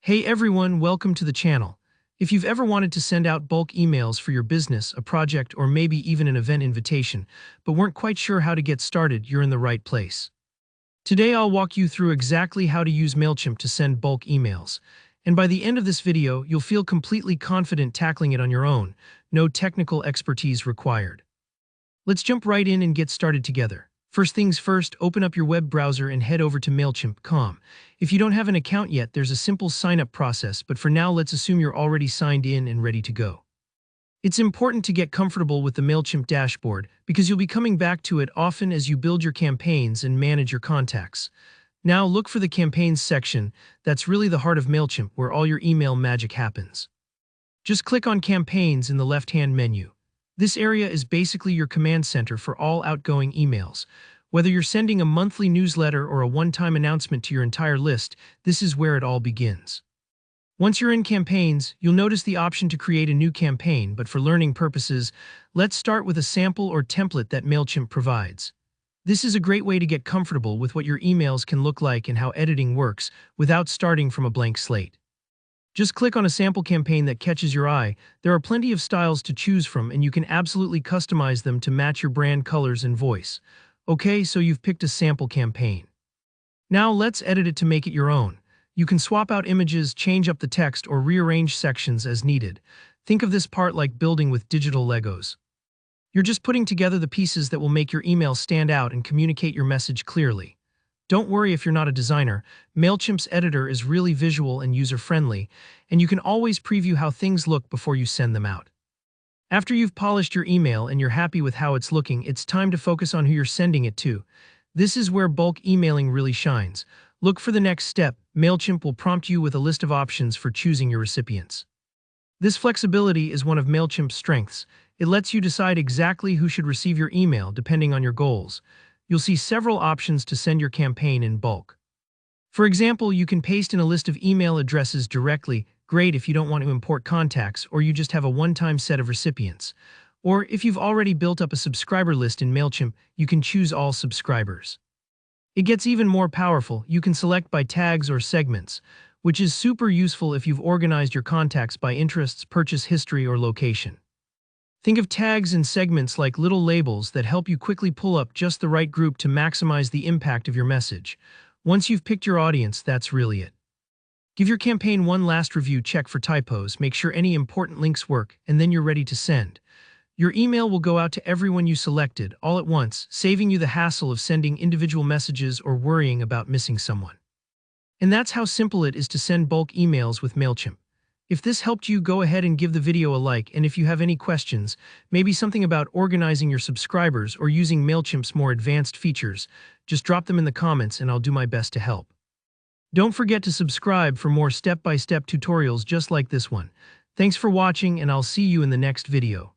Hey everyone, welcome to the channel. If you've ever wanted to send out bulk emails for your business, a project, or maybe even an event invitation, but weren't quite sure how to get started, you're in the right place. Today I'll walk you through exactly how to use Mailchimp to send bulk emails. And by the end of this video, you'll feel completely confident tackling it on your own, no technical expertise required. Let's jump right in and get started together. First things first, open up your web browser and head over to Mailchimp.com. If you don't have an account yet, there's a simple sign-up process, but for now let's assume you're already signed in and ready to go. It's important to get comfortable with the Mailchimp dashboard because you'll be coming back to it often as you build your campaigns and manage your contacts. Now look for the Campaigns section. That's really the heart of Mailchimp, where all your email magic happens. Just click on Campaigns in the left-hand menu. This area is basically your command center for all outgoing emails. Whether you're sending a monthly newsletter or a one-time announcement to your entire list, this is where it all begins. Once you're in Campaigns, you'll notice the option to create a new campaign, but for learning purposes, let's start with a sample or template that Mailchimp provides. This is a great way to get comfortable with what your emails can look like and how editing works without starting from a blank slate. Just click on a sample campaign that catches your eye. There are plenty of styles to choose from, and you can absolutely customize them to match your brand colors and voice. Okay, so you've picked a sample campaign. Now let's edit it to make it your own. You can swap out images, change up the text, or rearrange sections as needed. Think of this part like building with digital Legos. You're just putting together the pieces that will make your email stand out and communicate your message clearly. Don't worry if you're not a designer. Mailchimp's editor is really visual and user-friendly, and you can always preview how things look before you send them out. After you've polished your email and you're happy with how it's looking, it's time to focus on who you're sending it to. This is where bulk emailing really shines. Look for the next step. Mailchimp will prompt you with a list of options for choosing your recipients. This flexibility is one of Mailchimp's strengths. It lets you decide exactly who should receive your email depending on your goals. You'll see several options to send your campaign in bulk. For example, you can paste in a list of email addresses directly, great if you don't want to import contacts or you just have a one-time set of recipients. Or if you've already built up a subscriber list in Mailchimp, you can choose all subscribers. It gets even more powerful. You can select by tags or segments, which is super useful if you've organized your contacts by interests, purchase history, or location. Think of tags and segments like little labels that help you quickly pull up just the right group to maximize the impact of your message. Once you've picked your audience, that's really it. Give your campaign one last review, check for typos, make sure any important links work, and then you're ready to send. Your email will go out to everyone you selected all at once, saving you the hassle of sending individual messages or worrying about missing someone. And that's how simple it is to send bulk emails with Mailchimp. If this helped you, go ahead and give the video a like, and if you have any questions, maybe something about organizing your subscribers or using Mailchimp's more advanced features, just drop them in the comments and I'll do my best to help. Don't forget to subscribe for more step-by-step tutorials just like this one. Thanks for watching, and I'll see you in the next video.